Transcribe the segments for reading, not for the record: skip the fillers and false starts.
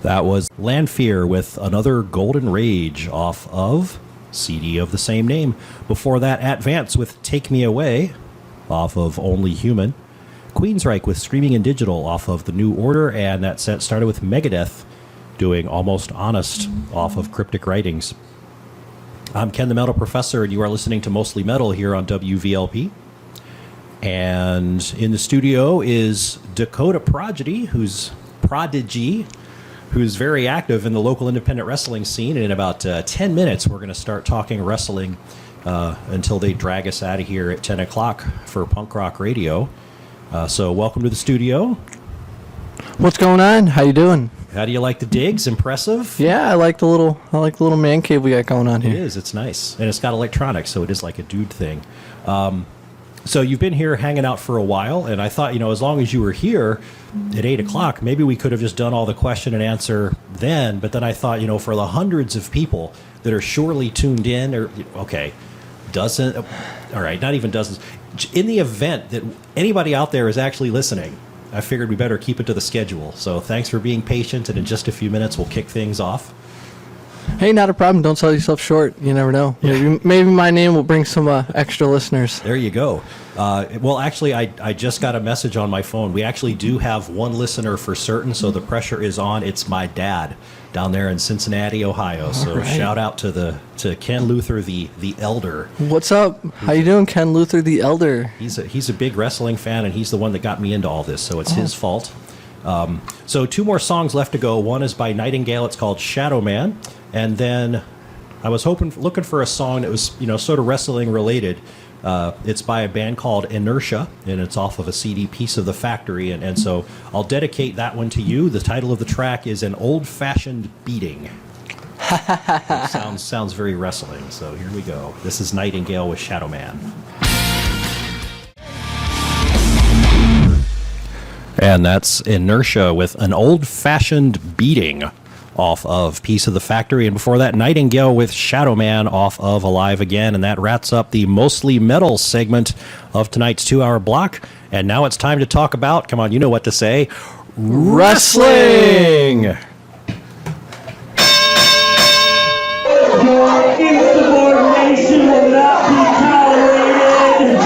That was Landfear with Another Golden Rage off of CD of the same name. Before that, Advance with Take Me Away off of Only Human. Queensryche with Streaming and Digital off of The New Order, and that set started with Megadeth doing Almost Honest off of Cryptic Writings. I'm Ken the Metal Professor, and you are listening to Mostly Metal here on WVLP. And in the studio is Dakota Prodigy, who's very active in the local independent wrestling scene. And in about 10 minutes, we're going to start talking wrestling until they drag us out of here at 10 o'clock for Punk Rock Radio. So welcome to the studio. What's going on? How you doing? How do you like the digs? Impressive? Yeah, I like the little man cave we got going on here. It is. It's nice. And it's got electronics, so it is like a dude thing. So you've been here hanging out for a while, and I thought, as long as you were here at 8 o'clock, maybe we could have just done all the question and answer then. But then I thought, for the hundreds of people that are surely tuned in, or, dozens, all right, not even dozens. In the event that anybody out there is actually listening, I figured we better keep it to the schedule. So thanks for being patient, and in just a few minutes, we'll kick things off. Hey, not a problem. Don't sell yourself short. You never know. Maybe my name will bring some extra listeners. There you go. Well, actually, I just got a message on my phone. We actually do have one listener for certain, so the pressure is on. It's my dad down there in Cincinnati, Ohio. So right. Shout out to Ken Luther the Elder. What's up? How you doing, Ken Luther the Elder? He's a big wrestling fan, and he's the one that got me into all this, so it's his fault. So 2 more songs left to go. One is by Nightingale. It's called Shadow Man. And then I was looking for a song that was, sort of wrestling related. It's by a band called Inertia, and it's off of a CD, Piece of the Factory. And so I'll dedicate that one to you. The title of the track is An Old-Fashioned Beating. sounds very wrestling. So here we go. This is Nightingale with Shadow Man. And that's Inertia with An Old-Fashioned Beating off of Piece of the Factory. And before that, Nightingale with Shadow Man off of Alive Again. And that wraps up the Mostly Metal segment of tonight's 2-hour block. And now it's time to talk about, come on, you know what to say, wrestling! Your insubordination will not be tolerated!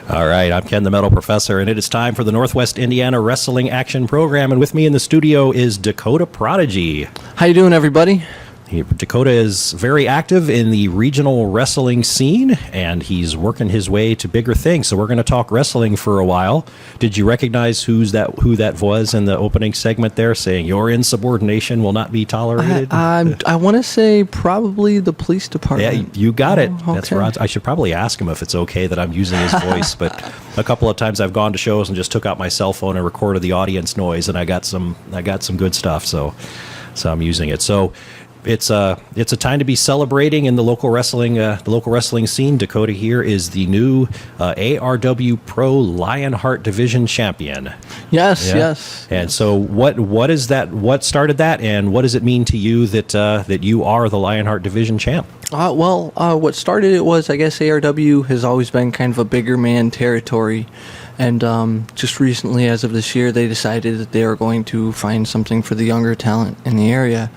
All right, I'm Ken the Metal Professor, and it is time for the Northwest Indiana Wrestling Action Program. And with me in the studio is Dakota Prodigy. How you doing, everybody? Dakota is very active in the regional wrestling scene, and he's working his way to bigger things. So we're going to talk wrestling for a while. Did you recognize who that was in the opening segment there, saying your insubordination will not be tolerated? I want to say probably the police department. Yeah, you got it. Okay. That's Rod. I should probably ask him if it's okay that I'm using his voice. But a couple of times I've gone to shows and just took out my cell phone and recorded the audience noise, and I got some good stuff. So I'm using it. So. It's a time to be celebrating in the local wrestling scene. Dakota here is the new ARW Pro Lionheart Division champion. Yes, yeah? yes. And so what is that? What started that, and what does it mean to you that you are the Lionheart Division champ? What started it was, I guess, ARW has always been kind of a bigger man territory. And just recently, as of this year, they decided that they are going to find something for the younger talent in the area.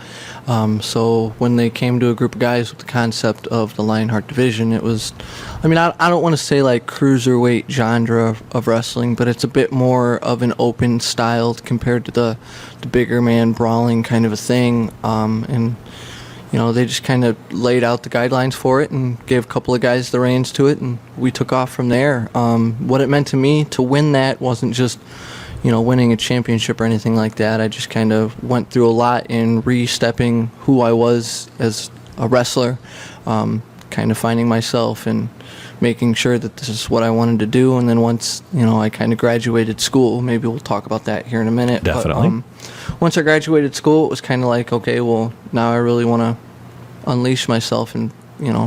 So when they came to a group of guys with the concept of the Lionheart Division, it was, I don't want to say like cruiserweight genre of wrestling, but it's a bit more of an open style compared to the bigger man brawling kind of a thing. And they just kind of laid out the guidelines for it and gave a couple of guys the reins to it, and we took off from there. What it meant to me to win that wasn't just, winning a championship or anything like that. I just kind of went through a lot in re-stepping who I was as a wrestler, kind of finding myself and making sure that this is what I wanted to do. And then once, I kind of graduated school, maybe we'll talk about that here in a minute. Definitely. But, once I graduated school, it was kind of like, okay, well, now I really want to unleash myself and,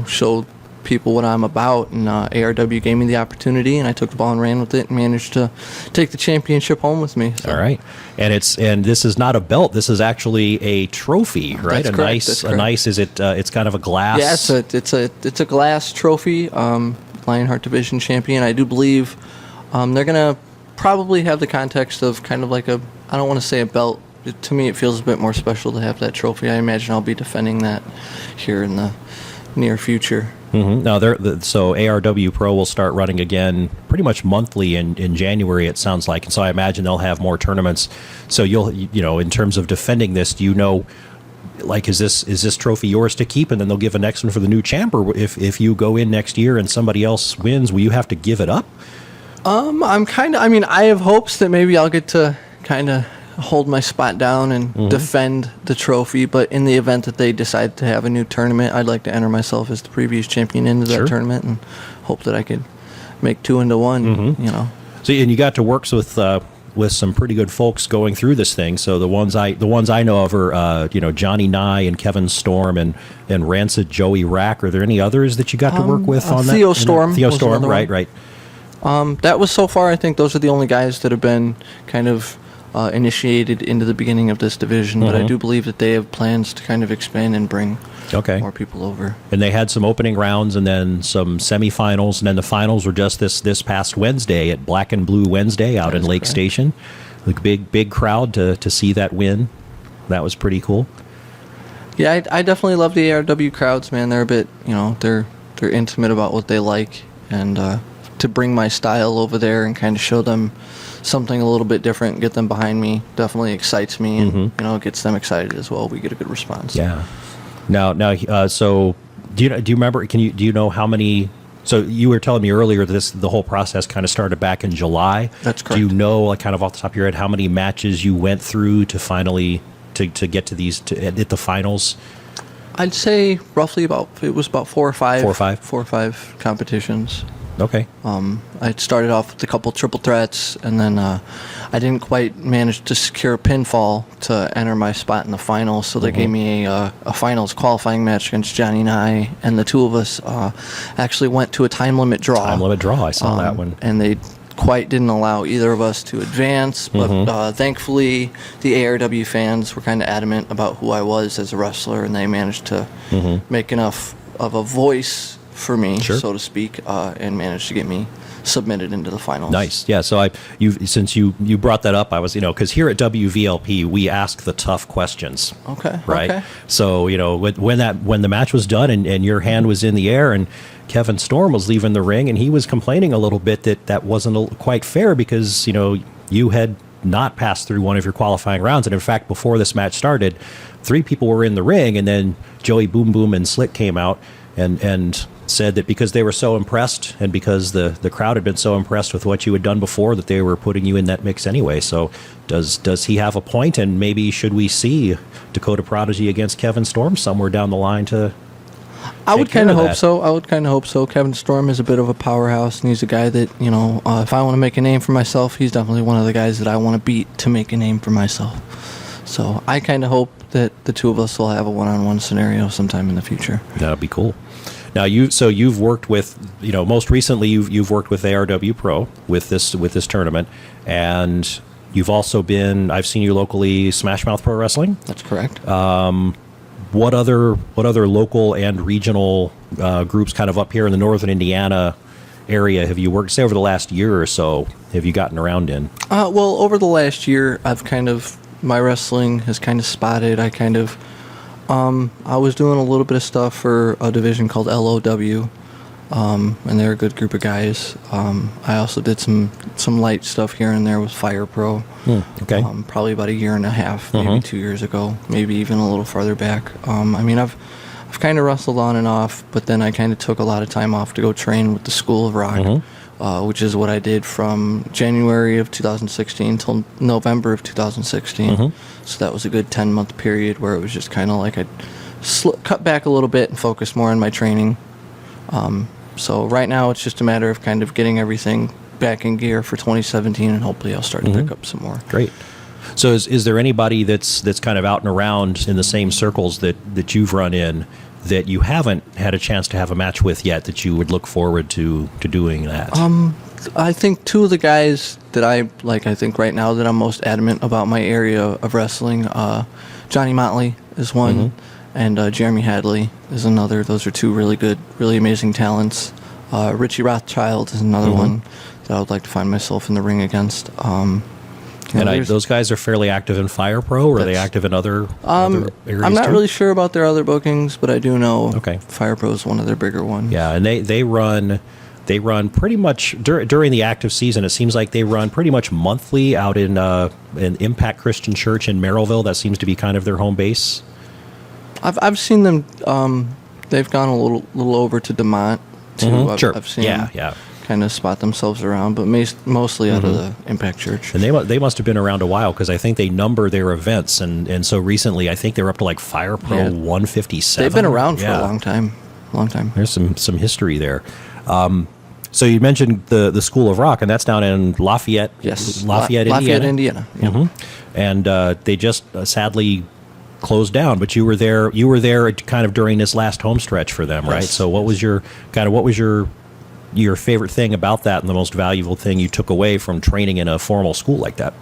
show people what I'm about, and ARW gave me the opportunity, and I took the ball and ran with it and managed to take the championship home with me. So. All right, and this is not a belt. This is actually a trophy, right? That's correct, that's correct. A nice. Is it? It's kind of a glass. Yeah, it's a glass trophy. Lionheart Division champion. I do believe they're gonna probably have the context of kind of like a. I don't want to say a belt. To me, it feels a bit more special to have that trophy. I imagine I'll be defending that here in the near future. Mm-hmm. Now, so ARW Pro will start running again pretty much monthly in January, it sounds like. And so I imagine they'll have more tournaments. So in terms of defending this, do you know, like, is this trophy yours to keep, and then they'll give a next one for the new champ? Or if you go in next year and somebody else wins, will you have to give it up? I have hopes that maybe I'll get to kind of hold my spot down and defend the trophy, but in the event that they decide to have a new tournament, I'd like to enter myself as the previous champion into that tournament and hope that I could make 2 into 1, So, and you got to work with some pretty good folks going through this thing. So the ones I know of are Johnny Nye and Kevin Storm and Rancid Joey Rack. Are there any others that you got to work with on that? Theo Storm. Theo Storm, right. That was so far, I think those are the only guys that have been kind of initiated into the beginning of this division, but I do believe that they have plans to kind of expand and bring more people over. And they had some opening rounds and then some semifinals, and then the finals were just this past Wednesday at Black and Blue Wednesday out in Lake Station. Like big crowd to see that win. That was pretty cool. Yeah, I definitely love the ARW crowds, man. They're a bit, they're intimate about what they like, and to bring my style over there and kind of show them something a little bit different, get them behind me, definitely excites me, and gets them excited as well. We get a good response. Yeah. Now, so do you remember? Do you know how many? So you were telling me earlier that the whole process kind of started back in July. That's correct. Do you know, like, kind of off the top of your head, how many matches you went through to finally to get to these at the finals? I'd say roughly about 4 or 5. 4 or 5 competitions. Okay. I started off with a couple triple threats, and then I didn't quite manage to secure a pinfall to enter my spot in the finals, so they gave me a finals qualifying match against Johnny Nye, and the two of us actually went to a time limit draw. I saw that one. And they quite didn't allow either of us to advance, but thankfully the ARW fans were kind of adamant about who I was as a wrestler, and they managed to make enough of a voice for me, so to speak, and managed to get me submitted into the finals. Nice. Yeah. So since you brought that up, I was, because here at WVLP we ask the tough questions. Okay. Right. Okay. So when the match was done and your hand was in the air and Kevin Storm was leaving the ring and he was complaining a little bit that wasn't quite fair because you had not passed through one of your qualifying rounds, and in fact before this match started, 3 people were in the ring, and then Joey Boom Boom and Slick came out and said that because they were so impressed and because the crowd had been so impressed with what you had done before that they were putting you in that mix anyway. So does he have a point, and maybe should we see Dakota Prodigy against Kevin Storm somewhere down the line to I would kind of hope so. Kevin Storm is a bit of a powerhouse, and he's a guy that, if I want to make a name for myself, he's definitely one of the guys that I want to beat to make a name for myself. So I kind of hope that the two of us will have a one-on-one scenario sometime in the future. That would be cool. Now you've worked with, most recently you've worked with ARW Pro with this tournament, and you've also I've seen you locally Smash Mouth Pro Wrestling. That's correct. What other local and regional groups kind of up here in the northern Indiana area have you worked, say, over the last year or so, have you gotten around in? Well, over the last year, my wrestling has kind of spotted. I was doing a little bit of stuff for a division called LOW, and they're a good group of guys. I also did some light stuff here and there with Fire Pro. Okay. Probably about a year and a half, maybe 2 years ago, maybe even a little farther back. I've kind of wrestled on and off, but then I kind of took a lot of time off to go train with the School of Rock, which is what I did from January of 2016 till November of 2016. So that was a good 10-month period where it was just kind of like I cut back a little bit and focus more on my training. So right now it's just a matter of kind of getting everything back in gear for 2017, and hopefully I'll start to pick up some more. Great. So is there anybody that's kind of out and around in the same circles that you've run in that you haven't had a chance to have a match with yet that you would look forward to doing that? I think two of the guys that I like, I think right now that I'm most adamant about my area of wrestling, Johnny Motley is one, and Jeremy Hadley is another. Those are two really good, really amazing talents. Richie Rothschild is another one that I would like to find myself in the ring against. Those guys are fairly active in Fire Pro, or are they active in other areas I'm not too? really sure about their other bookings, but I do know Okay. Fire Pro is one of their bigger ones. Yeah, and they run pretty much during the active season. It seems like they run pretty much monthly out in Impact Christian Church in Merrillville. That seems to be kind of their home base. I've seen them. They've gone a little over to DeMont too. Sure. I've seen Yeah. kind of spot themselves around, but mostly out of the Impact Church. And they must have been around a while, because I think they number their events, and so recently I think they're up to like Fire Pro 157. They've been around for a long time. There's some history there. So you mentioned the School of Rock, and that's down in Lafayette. Yes, Lafayette, Indiana. Yeah. And they just sadly closed down. But you were there kind of during this last home stretch for them, right? Yes. So what was your favorite thing about that, and the most valuable thing you took away from training in a formal school like that?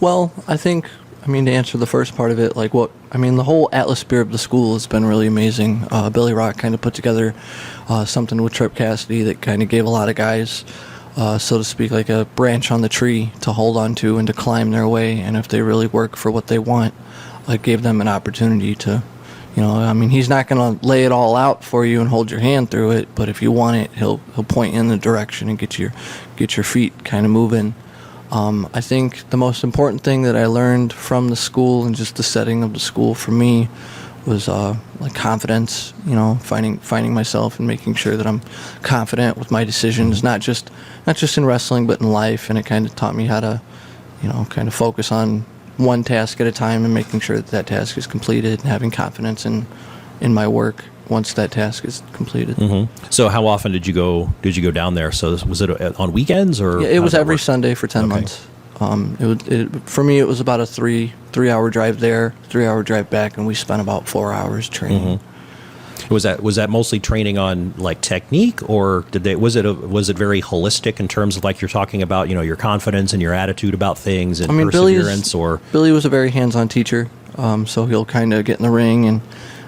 Well, I think, to answer the first part of it, the whole atmosphere of the school has been really amazing. Billy Rock kind of put together something with Trip Cassidy that kind of gave a lot of guys, so to speak, like a branch on the tree to hold on to and to climb their way. And if they really work for what they want, it gave them an opportunity to, he's not going to lay it all out for you and hold your hand through it, but if you want it, he'll point you in the direction and get your feet kind of moving. I think the most important thing that I learned from the school and just the setting of the school for me was confidence. Finding myself and making sure that I'm confident with my decisions, not just in wrestling but in life. And it kind of taught me how to, kind of focus on one task at a time and making sure that task is completed, and having confidence in my work once that task is completed. So how often did you go down there? So was it on weekends, or? Yeah, it was every Sunday for 10 months. For me, it was about a 3-hour drive there, 3-hour drive back, and we spent about 4 hours training. Was that mostly training on like technique, or was it very holistic in terms of, like you're talking about, your confidence and your attitude about things and perseverance? Billy was a very hands-on teacher, so he'll kind of get in the ring and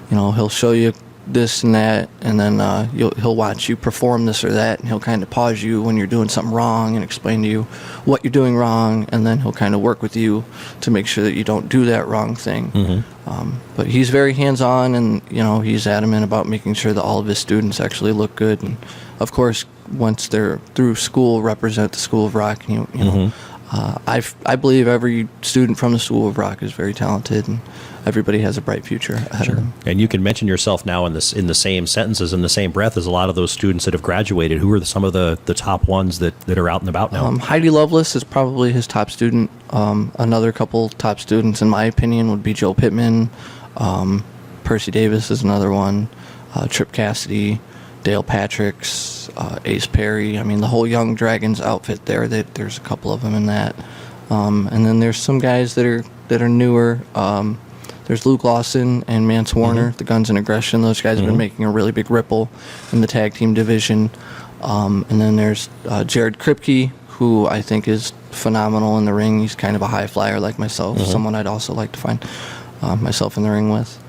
he'll show you this and that, and then he'll watch you perform this or that, and he'll kind of pause you when you're doing something wrong and explain to you what you're doing wrong, and then he'll kind of work with you to make sure that you don't do that wrong thing. But he's very hands-on, and he's adamant about making sure that all of his students actually look good, and of course once they're through school, represent the School of Rock. I believe every student from the School of Rock is very talented, and everybody has a bright future ahead of them. And you can mention yourself now in the same sentences, in the same breath as a lot of those students that have graduated. Who are some of the top ones that are out and about now? Heidi Lovelace is probably his top student. Another couple top students, in my opinion, would be Joe Pittman. Percy Davis is another one. Trip Cassidy, Dale Patricks, Ace Perry. The whole Young Dragons outfit there. There's a couple of them in that. And then there's some guys that are newer. There's Luke Lawson and Mance Warner, the Guns and Aggression. Those guys have been making a really big ripple in the tag team division. And then there's Jared Kripke, who I think is phenomenal in the ring. He's kind of a high flyer like myself, someone I'd also like to find myself in the ring with.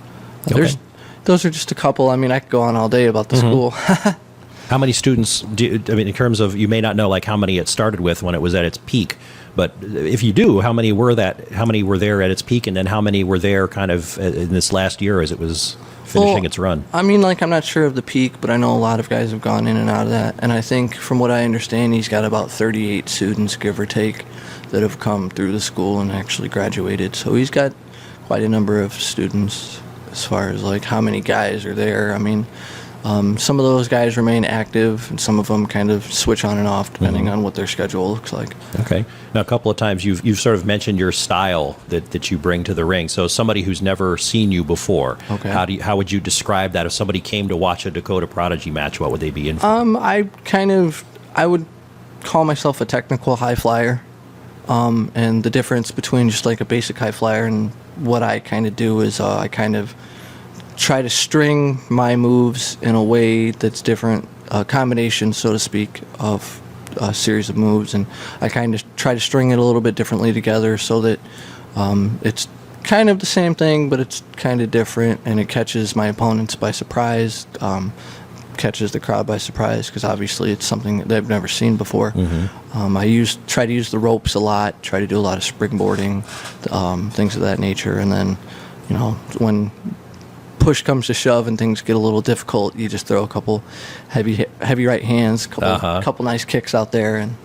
Those are just a couple. I could go on all day about the school. How many students in terms of, you may not know like how many it started with when it was at its peak, but if you do, how many were there at its peak, and then how many were there kind of in this last year as it was finishing its run? I'm not sure of the peak, but I know a lot of guys have gone in and out of that, and I think from what I understand, he's got about 38 students, give or take, that have come through the school and actually graduated. So he's got quite a number of students as far as like how many guys are there. Some of those guys remain active, and some of them kind of switch on and off depending on what their schedule looks like. Okay. Now, a couple of times you've sort of mentioned your style that you bring to the ring. So somebody who's never seen you before, how would you describe that? If somebody came to watch a Dakota Prodigy match, what would they be in for? I would call myself a technical high flyer. And the difference between just like a basic high flyer and what I kind of do is I kind of try to string my moves in a way that's different, a combination, so to speak, of a series of moves, and I kind of try to string it a little bit differently together so that it's kind of the same thing, but it's kind of different, and it catches my opponents by surprise, catches the crowd by surprise, because obviously it's something that they've never seen before. I try to use the ropes a lot, try to do a lot of springboarding, things of that nature, and then, when push comes to shove and things get a little difficult, you just throw a couple heavy right hands, couple nice kicks out there, and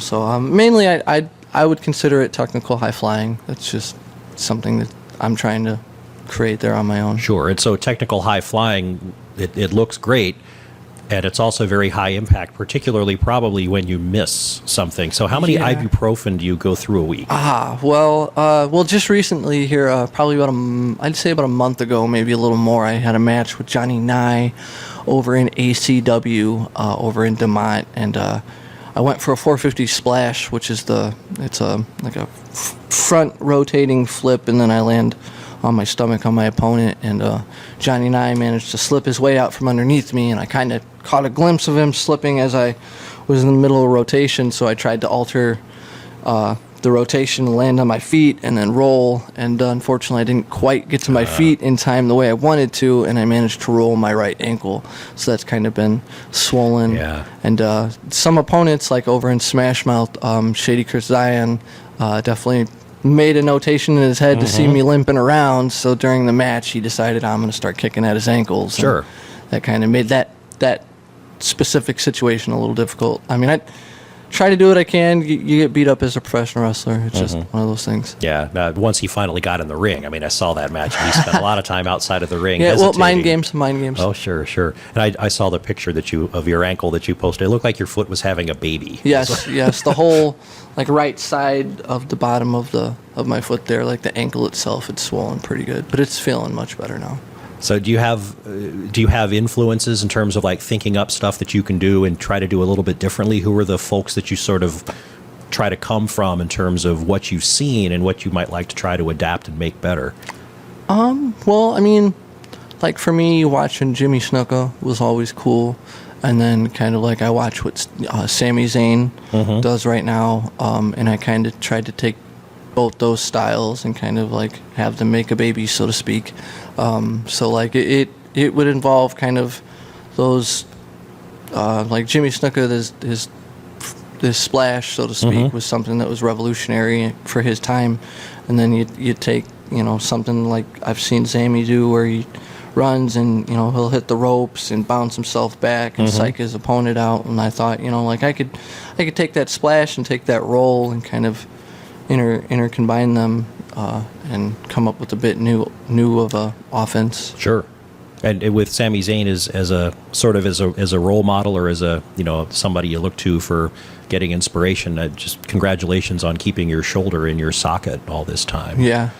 so mainly I would consider it technical high flying. That's just something that I'm trying to create there on my own. Sure. And so technical high flying, it looks great, and it's also very high impact, particularly probably when you miss something. So how many ibuprofen do you go through a week? Well, just recently here, probably I'd say about a month ago, maybe a little more, I had a match with Johnny Nye over in ACW, over in DeMont, and I went for a 450 splash, which is like a front rotating flip, and then I land on my stomach on my opponent, and Johnny Nye managed to slip his way out from underneath me, and I kind of caught a glimpse of him slipping as I was in the middle of rotation, so I tried to alter the rotation, land on my feet, and then roll, and unfortunately I didn't quite get to my feet in time the way I wanted to, and I managed to roll my right ankle, so that's kind of been swollen. Yeah. And some opponents, like over in Smash Mouth, Shady Chris Zion, definitely made a notation in his head to see me limping around, so during the match he decided I'm going to start kicking at his ankles. Sure. That kind of made that specific situation a little difficult. I mean, I try to do what I can. You get beat up as a professional wrestler. It's just one of those things. Yeah. Once he finally got in the ring, I mean, I saw that match. He spent a lot of time outside of the ring. Yeah, well, hesitating. mind games. Oh, sure. And I saw the picture of your ankle that you posted. It looked like your foot was having a baby. Yes. The whole right side of the bottom of my foot there, like the ankle itself, it's swollen pretty good, but it's feeling much better now. So do you have influences in terms of like thinking up stuff that you can do and try to do a little bit differently? Who are the folks that you sort of try to come from in terms of what you've seen and what you might like to try to adapt and make better? Well, I mean, like for me, watching Jimmy Snuka was always cool. And then kind of like I watch what Sami Zayn does right now, and I kind of tried to take both those styles and kind of like have them make a baby, so to speak. So like it would involve kind of those like Jimmy Snuka, this splash, so to speak, was something that was revolutionary for his time. And then you take something like I've seen Sami do, where he runs and he'll hit the ropes and bounce himself back and psych his opponent out. And I thought like I could take that splash and take that roll and kind of intercombine them and come up with a bit new of a offense. Sure. And with Sami Zayn as a role model, or as a somebody you look to for getting inspiration, just congratulations on keeping your shoulder in your socket all this time. Yeah.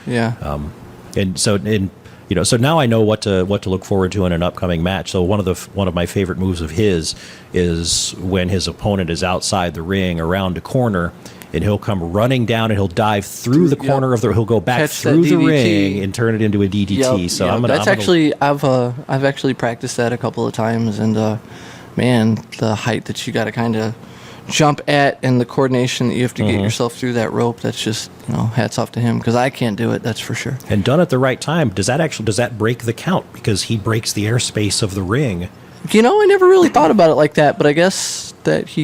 And so now I know what to look forward to in an upcoming match. So one of my favorite moves of his is when his opponent is outside the ring around a corner, and he'll come running down and he'll dive through the corner he'll go back through the ring and turn it into a DDT. So I've actually practiced that a couple of times, and man, the height that you got to kind of jump at and the coordination that you have to get yourself through that rope, that's just hats off to him, because I can't do it, that's for sure. And done at the right time, does that break the count, because he breaks the airspace of the ring? I never really thought about it like that, but I guess that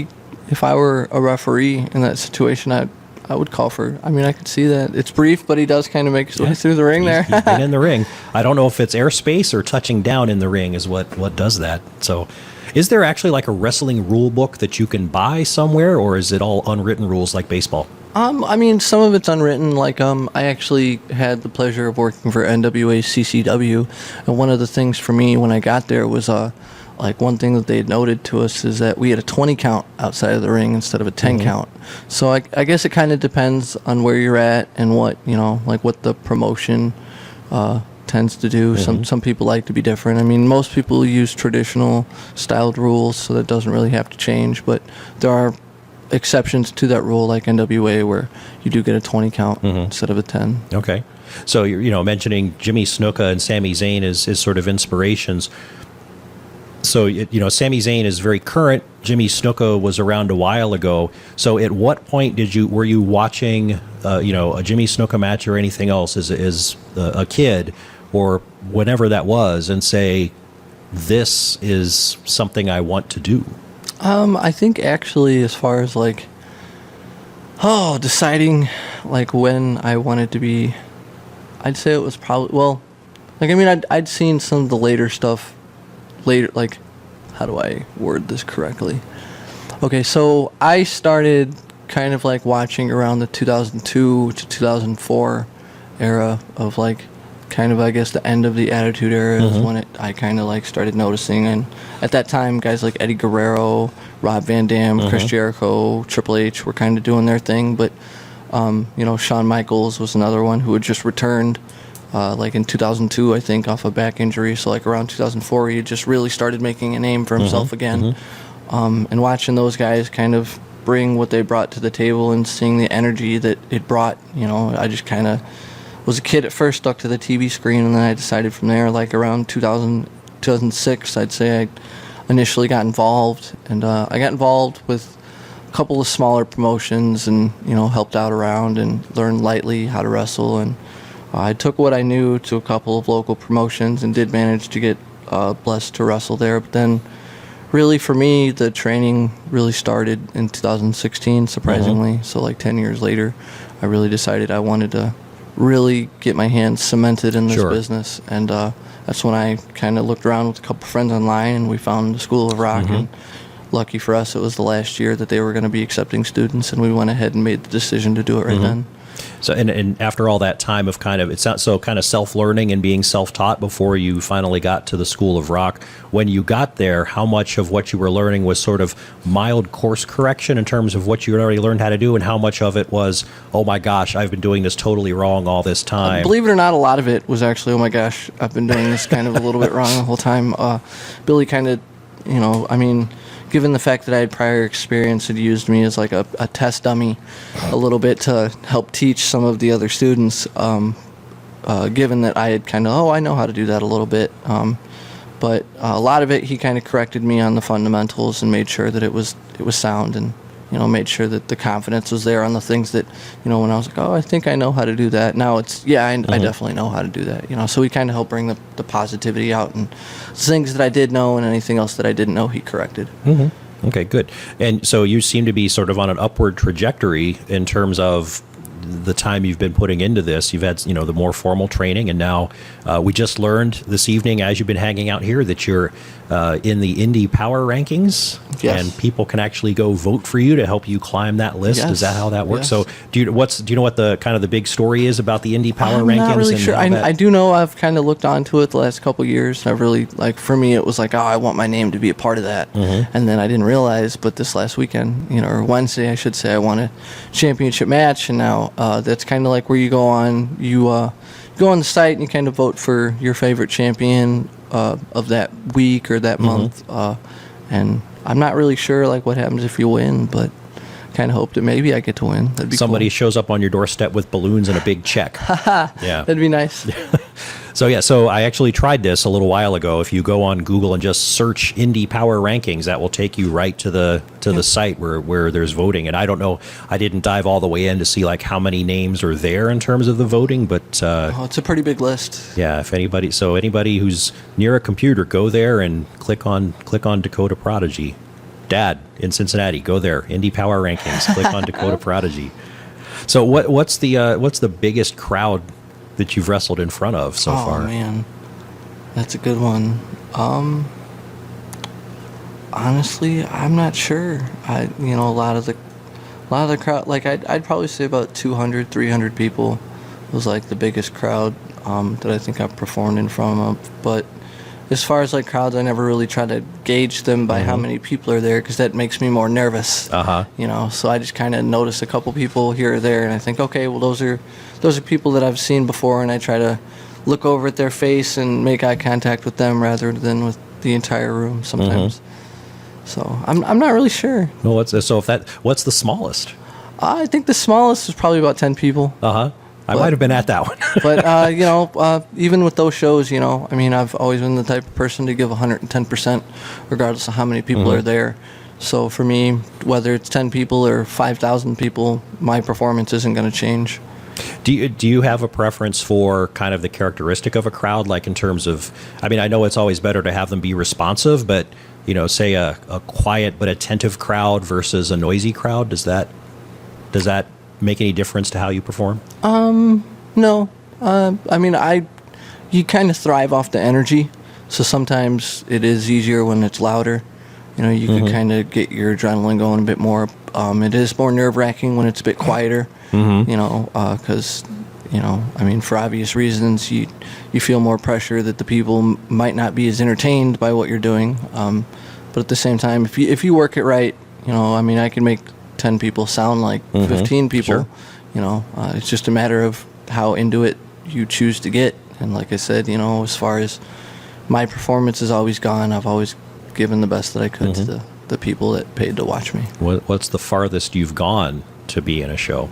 if I were a referee in that situation, I would call for. I mean, I could see that it's brief, but he does kind of make his way through the ring there. He's been in the ring. I don't know if it's airspace or touching down in the ring is what does that. So, is there actually like a wrestling rule book that you can buy somewhere, or is it all unwritten rules like baseball? I mean, some of it's unwritten. Like, I actually had the pleasure of working for NWA CCW, and one of the things for me when I got there was like one thing that they had noted to us is that we had a 20 count outside of the ring instead of a 10 count. So I guess it kind of depends on where you're at and what like what the promotion tends to do. Some people like to be different. I mean, most people use traditional styled rules, so that doesn't really have to change. But there are exceptions to that rule, like NWA, where you do get a 20 count instead of a 10. Okay. So you're mentioning Jimmy Snuka and Sami Zayn is sort of inspirations. So Sami Zayn is very current. Jimmy Snuka was around a while ago. So at what point were you watching a Jimmy Snuka match or anything else as a kid or whenever that was, and say, this is something I want to do? I think actually, as far as deciding when I wanted to be, I'd say it was probably I'd seen some of the later stuff. How do I word this correctly? Okay, so I started kind of watching around the 2002 to 2004 era of kind of, I guess, the end of the Attitude Era is when I kind of started noticing. And at that time, guys like Eddie Guerrero, Rob Van Dam, Chris Jericho, Triple H were kind of doing their thing. But, Shawn Michaels was another one who had just returned, in 2002, I think, off a back injury. So, around 2004, he had just really started making a name for himself again. And watching those guys kind of bring what they brought to the table and seeing the energy that it brought, I just kind of was a kid at first, stuck to the TV screen, and then I decided from there, around 2006, I'd say I initially got involved. And I got involved with a couple of smaller promotions and, helped out around and learned lightly how to wrestle. And I took what I knew to a couple of local promotions and did manage to get blessed to wrestle there. But then really for me, the training really started in 2016, surprisingly. So 10 years later, I really decided I wanted to really get my hands cemented in this business. And that's when I kind of looked around with a couple friends online, and we found the School of Rock. And lucky for us, it was the last year that they were going to be accepting students, and we went ahead and made the decision to do it right then. So, and after all that time of it's not so kind of self-learning and being self-taught before you finally got to the School of Rock, when you got there, how much of what you were learning was sort of mild course correction in terms of what you had already learned how to do, and how much of it was, oh my gosh, I've been doing this totally wrong all this time? Believe it or not, a lot of it was actually, oh my gosh, I've been doing this kind of a little bit wrong the whole time. Billy kind of, given the fact that I had prior experience, had used me as a test dummy a little bit to help teach some of the other students, given that I had kind of, I know how to do that a little bit. But a lot of it, he kind of corrected me on the fundamentals and made sure that it was sound, and made sure that the confidence was there on the things that, when I was I think I know how to do that. Now it's, I definitely know how to do that. So he kind of helped bring the positivity out, and things that I did know and anything else that I didn't know, he corrected. Okay, good. And so you seem to be sort of on an upward trajectory in terms of the time you've been putting into this. You've had, the more formal training, and now we just learned this evening as you've been hanging out here that you're in the Indie Power Rankings, and people can actually go vote for you to help you climb that list. Yes. Is that how that works? Yes. So do you know what the kind of the big story is about the Indie Power Rankings? I'm not really sure. I do know I've kind of looked onto it the last couple of years. I've really, for me, it was I want my name to be a part of that. And then I didn't realize, but this last weekend, or Wednesday, I should say, I won a championship match, and now that's kind of where you go on, go on the site and you kind of vote for your favorite champion of that week or that month. And I'm not really sure what happens if you win, but kind of hope that maybe I get to win. That'd be Somebody cool. shows up on your doorstep with balloons and a big check. Yeah, that'd be nice. So I actually tried this a little while ago. If you go on Google and just search Indie Power Rankings, that will take you right to the site where there's voting. And I don't know, I didn't dive all the way in to see how many names are there in terms of the voting, but it's a pretty big list. Yeah, if anybody who's near a computer, go there and click on Dakota Prodigy. Dad in Cincinnati, go there. Indie Power Rankings, click on Dakota Prodigy. So what's the biggest crowd that you've wrestled in front of so far? Oh man, that's a good one. Honestly, I'm not sure. A lot of the crowd, I'd probably say about 200, 300 people was the biggest crowd that I think I've performed in front of. But as far as crowds, I never really try to gauge them by how many people are there, because that makes me more nervous. So I just kind of notice a couple people here or there, and I think, okay, well those are people that I've seen before, and I try to look over at their face and make eye contact with them rather than with the entire room sometimes. So I'm not really sure. Well, what's the smallest? I think the smallest is probably about 10 people. I I might have been at that one. But, even with those shows, I mean, I've always been the type of person to give 110%, regardless of how many people are there. So for me, whether it's 10 people or 5,000 people, my performance isn't going to change. Do you have a preference for kind of the characteristic of a crowd, like in terms of, I mean, I know it's always better to have them be responsive, but, say a quiet but attentive crowd versus a noisy crowd, does that make any difference to how you perform? No. I mean, you kind of thrive off the energy, so sometimes it is easier when it's louder. You can kind of get your adrenaline going a bit more. It is more nerve-wracking when it's a bit quieter, because, I mean, for obvious reasons, you feel more pressure that the people might not be as entertained by what you're doing. But at the same time, if you work it right, I mean, I can make 10 people sound like 15 people. Sure. It's just a matter of how into it you choose to get. And like I said, as far as my performance has always gone, I've always given the best that I could to the people that paid to watch me. What's the farthest you've gone to be in a show?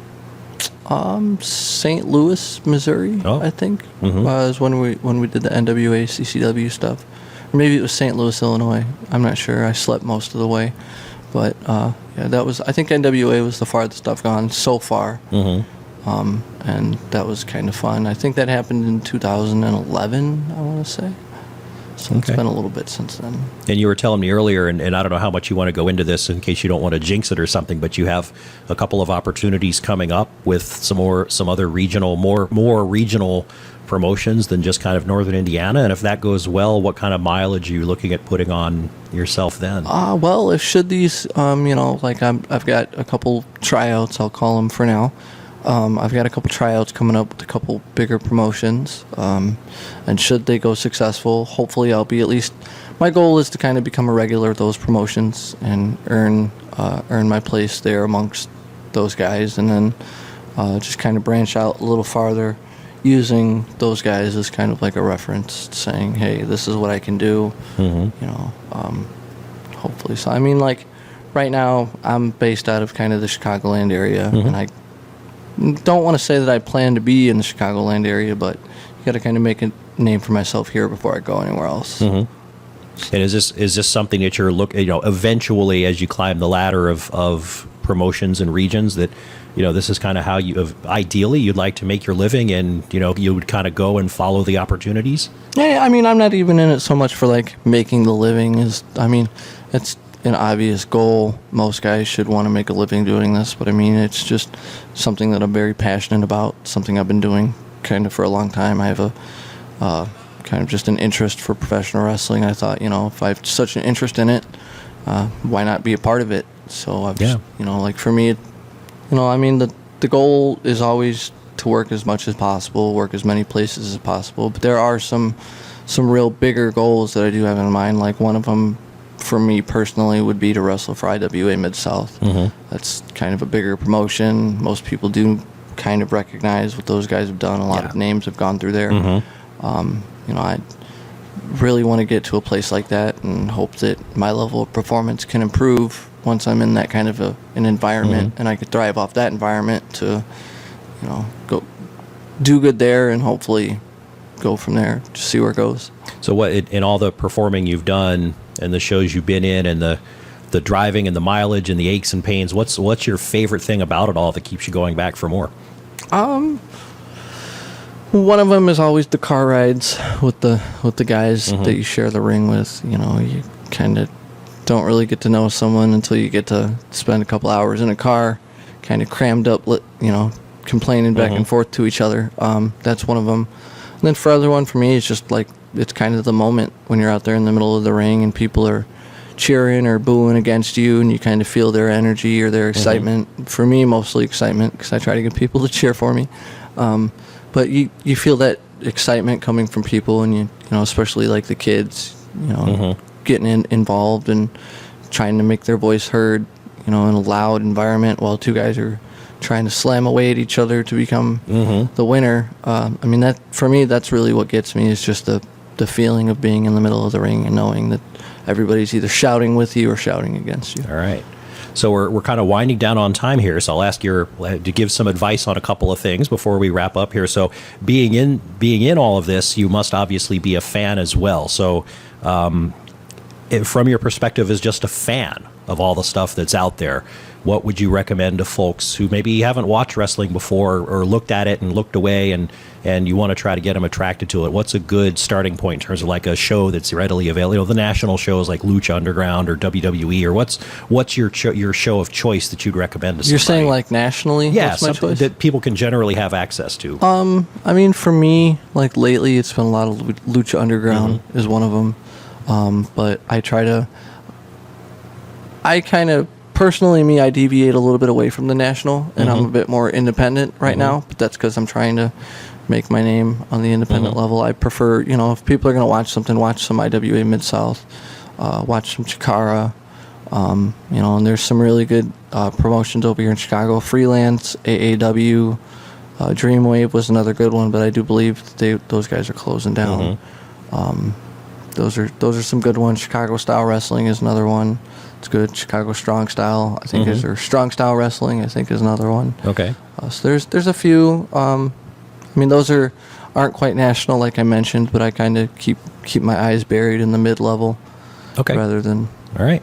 St. Louis, Missouri, I think, was when we did the NWA CCW stuff. Or maybe it was St. Louis, Illinois. I'm not sure. I slept most of the way. But, that was, I think NWA was the farthest I've gone so far. And that was kind of fun. I think that happened in 2011, I want to say. So it's been a little bit since then. And you were telling me earlier, and I don't know how much you want to go into this in case you don't want to jinx it or something, but you have a couple of opportunities coming up with some other regional, more regional promotions than just kind of Northern Indiana. And if that goes well, what kind of mileage are you looking at putting on yourself then? Well, if should these, I've got a couple tryouts, I'll call them for now. I've got a couple tryouts coming up with a couple bigger promotions, and should they go successful, hopefully I'll be at least, my goal is to kind of become a regular at those promotions and earn my place there amongst those guys, and then just kind of branch out a little farther using those guys as kind of like a reference, saying, hey, this is what I can do, hopefully. So, I mean, like, right now, I'm based out of kind of the Chicagoland area, and I don't want to say that I plan to be in the Chicagoland area, but you got to kind of make a name for myself here before I go anywhere else. And is this something that you're eventually as you climb the ladder of promotions and regions, that this is kind of how you ideally you'd like to make your living, and you would kind of go and follow the opportunities? Yeah, I mean, I'm not even in it so much for like making the living. It's an obvious goal. Most guys should want to make a living doing this, but I mean, it's just something that I'm very passionate about, something I've been doing kind of for a long time. I have a kind of just an interest for professional wrestling. I thought, if I have such an interest in it, why not be a part of it? So I've just, like for me, I mean, the goal is always to work as much as possible, work as many places as possible, but there are some real bigger goals that I do have in mind. Like one of them for me personally would be to wrestle for IWA Mid-South. That's kind of a bigger promotion. Most people do kind of recognize what those guys have done. A lot of names have gone through there. I really want to get to a place like that and hope that my level of performance can improve once I'm in that kind of an environment, and I could thrive off that environment to, go do good there and hopefully go from there, just see where it goes. So what, in all the performing you've done and the shows you've been in and the driving and the mileage and the aches and pains, what's your favorite thing about it all that keeps you going back for more? One of them is always the car rides with the guys that you share the ring with. You kind of don't really get to know someone until you get to spend a couple hours in a car, kind of crammed up, complaining back and forth to each other. That's one of them. And then for other one for me, it's just like, it's kind of the moment when you're out there in the middle of the ring and people are cheering or booing against you, and you kind of feel their energy or their excitement. For me, mostly excitement, because I try to get people to cheer for me. But you feel that excitement coming from people, and you especially like the kids, getting involved and trying to make their voice heard, in a loud environment while two guys are trying to slam away at each other to become the winner. I mean, that for me, that's really what gets me, is just the feeling of being in the middle of the ring and knowing that everybody's either shouting with you or shouting against you. All right. So we're kind of winding down on time here. So I'll ask to give some advice on a couple of things before we wrap up here. So being in all of this, you must obviously be a fan as well. So from your perspective as just a fan of all the stuff that's out there, what would you recommend to folks who maybe haven't watched wrestling before or looked at it and looked away and you want to try to get them attracted to it? What's a good starting point in terms of like a show that's readily available? You know, the national shows like Lucha Underground or WWE, or what's your show of choice that you'd recommend to somebody? You're saying like nationally? Yeah, What's my something choice? that people can generally have access to. I mean, for me, like lately, it's been a lot of Lucha Underground is one of them. But I kind of personally, I deviate a little bit away from the national, and I'm a bit more independent right now. But that's because I'm trying to make my name on the independent level. I prefer, if people are going to watch something, watch some IWA Mid-South, watch some Chikara, and there's some really good promotions over here in Chicago. Freelance, AAW, Dreamwave was another good one, but I do believe those guys are closing down. Those are some good ones. Chicago Style Wrestling is another one. It's good. Chicago Strong Style, I think, is, or Strong Style Wrestling, I think, is another one. Okay. So there's a few. Those aren't quite national, like I mentioned, but I kind of keep my eyes buried in the mid-level. Okay. Rather than. All right.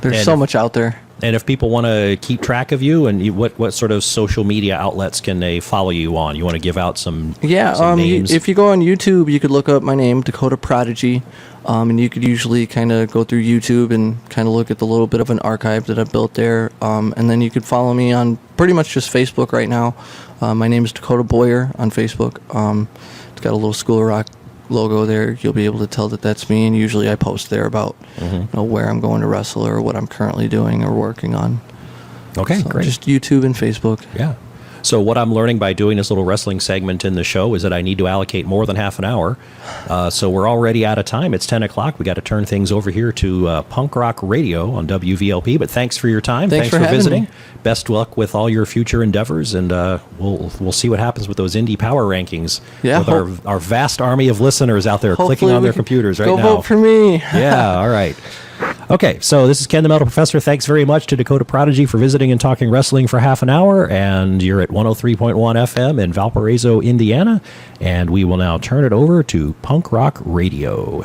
There's so much out there. And if people want to keep track of you, and what sort of social media outlets can they follow you on? You want to give out some names? If you go on YouTube, you could look up my name, Dakota Prodigy, and you could usually kind of go through YouTube and kind of look at the little bit of an archive that I've built there. And then you could follow me on pretty much just Facebook right now. My name is Dakota Boyer on Facebook. It's got a little School of Rock logo there. You'll be able to tell that that's me, and usually I post there about where I'm going to wrestle or what I'm currently doing or working on. Okay, So great. just YouTube and Facebook. Yeah. So what I'm learning by doing this little wrestling segment in the show is that I need to allocate more than half an hour. So we're already out of time. It's 10 o'clock. We got to turn things over here to Punk Rock Radio on WVLP. But thanks for your time. Thanks for having visiting. me. Best luck with all your future endeavors, and we'll see what happens with those indie power rankings. Yeah, with our vast army of listeners out there clicking on their computers right now. Go vote for me. Yeah, all right. Okay, so this is Ken the Metal Professor. Thanks very much to Dakota Prodigy for visiting and talking wrestling for half an hour. And you're at 103.1 FM in Valparaiso, Indiana. And we will now turn it over to Punk Rock Radio.